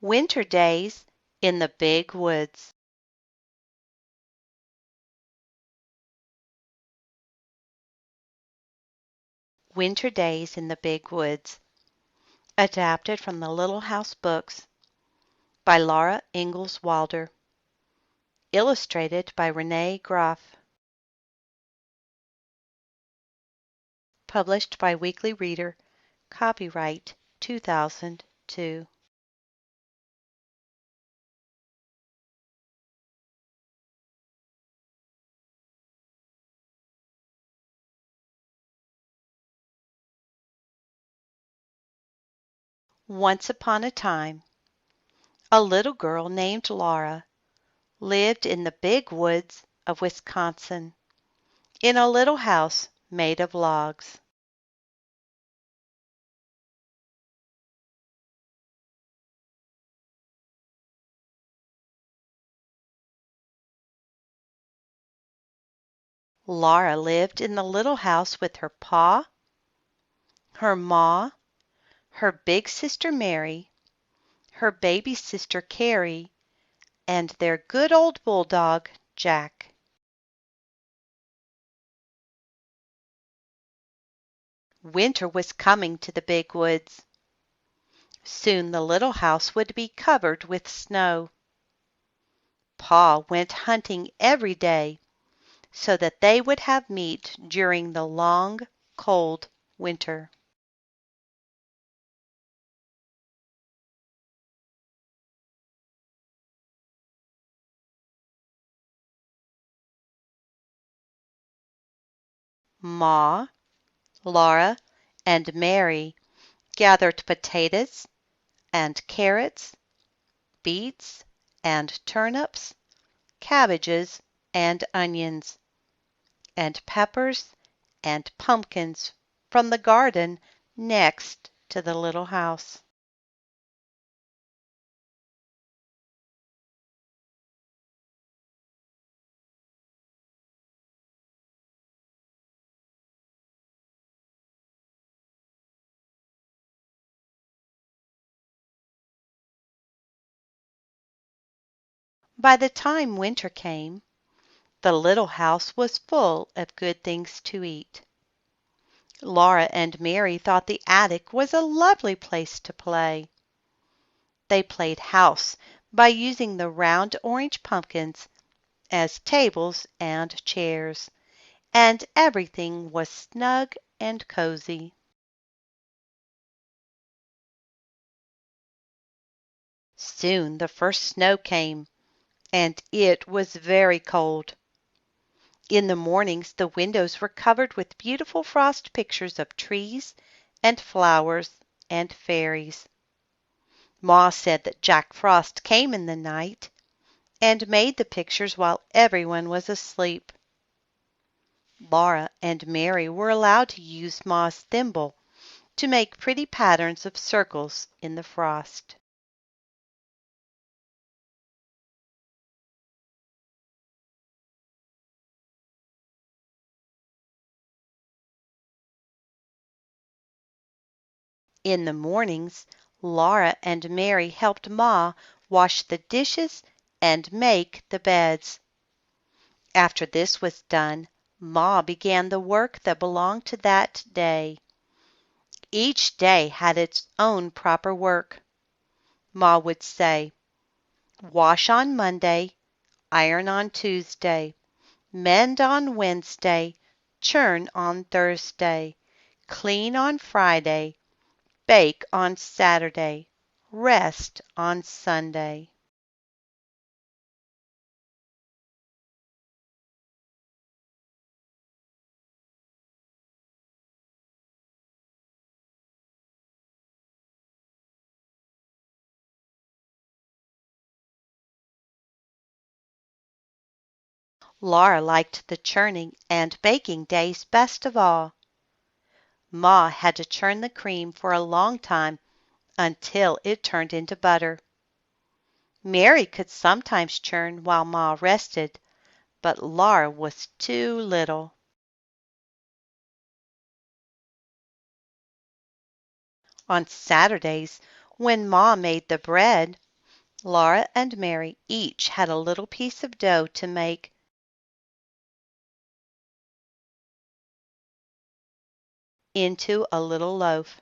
Winter Days in the Big Woods. Winter Days in the Big Woods. Adapted from the Little House Books by Laura Ingalls Wilder. Illustrated by Renee Graef. Published by Weekly Reader. Copyright 2002. Once upon a time, a little girl named Laura lived in the big woods of Wisconsin in a little house made of logs. Laura lived in the little house with her pa, her ma, her big sister Mary, her baby sister Carrie, and their good old bulldog, Jack. Winter was coming to the big woods. Soon the little house would be covered with snow. Pa went hunting every day so that they would have meat during the long, cold winter. Ma, Laura, and Mary gathered potatoes and carrots, beets and turnips, cabbages and onions, and peppers and pumpkins from the garden next to the little house. By the time winter came, the little house was full of good things to eat. Laura and Mary thought the attic was a lovely place to play. They played house by using the round orange pumpkins as tables and chairs, and everything was snug and cozy. Soon the first snow came, and it was very cold. In the mornings the windows were covered with beautiful frost pictures of trees and flowers and fairies. Ma said that Jack Frost came in the night and made the pictures while everyone was asleep. Laura and Mary were allowed to use Ma's thimble to make pretty patterns of circles in the frost. In the mornings, Laura and Mary helped Ma wash the dishes and make the beds. After this was done, Ma began the work that belonged to that day. Each day had its own proper work. Ma would say, "Wash on Monday, iron on Tuesday, mend on Wednesday, churn on Thursday, clean on Friday, bake on Saturday, rest on Sunday." Laura liked the churning and baking days best of all. Ma had to churn the cream for a long time until it turned into butter. Mary could sometimes churn while Ma rested, but Laura was too little. On Saturdays, when Ma made the bread, Laura and Mary each had a little piece of dough to make into a little loaf.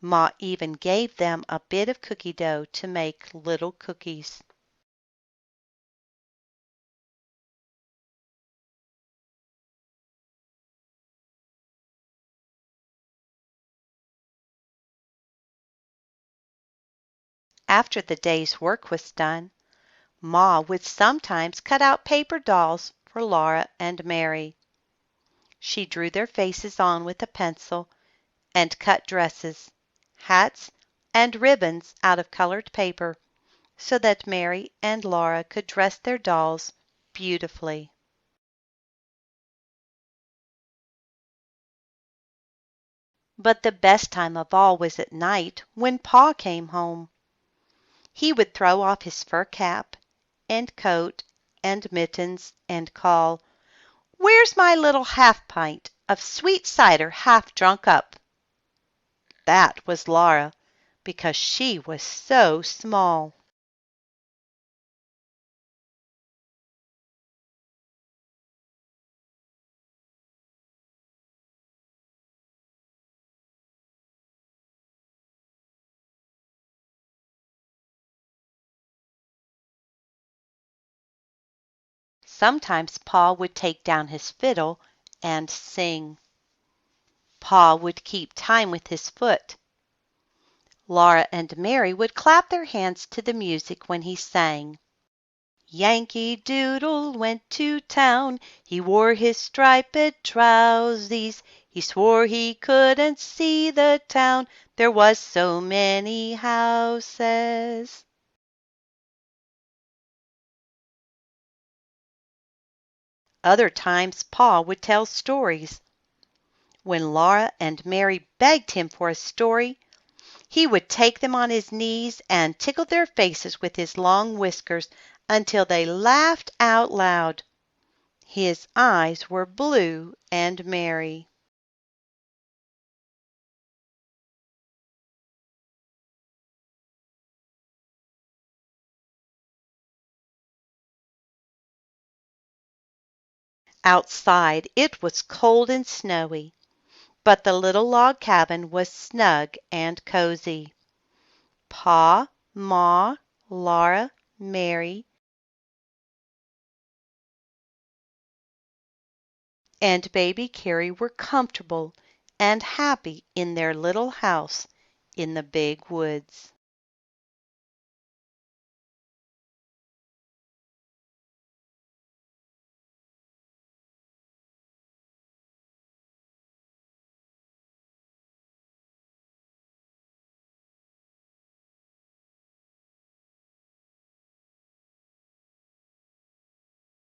Ma even gave them a bit of cookie dough to make little cookies. After the day's work was done, Ma would sometimes cut out paper dolls for Laura and Mary. She drew their faces on with a pencil and cut dresses, hats, and ribbons out of colored paper so that Mary and Laura could dress their dolls beautifully. But the best time of all was at night when Pa came home. He would throw off his fur cap and coat and mittens and call, "Where's my little half pint of sweet cider half drunk up?" That was Laura, because she was so small. Sometimes Pa would take down his fiddle and sing. Pa would keep time with his foot. Laura and Mary would clap their hands to the music when he sang. Yankee Doodle went to town. He wore his striped trousies. He swore he couldn't see the town. There was so many houses. Other times Pa would tell stories. When Laura and Mary begged him for a story, he would take them on his knees and tickle their faces with his long whiskers until they laughed out loud. His eyes were blue and merry. Outside it was cold and snowy, but the little log cabin was snug and cozy. Pa, Ma, Laura, Mary, and baby Carrie were comfortable and happy in their little house in the big woods.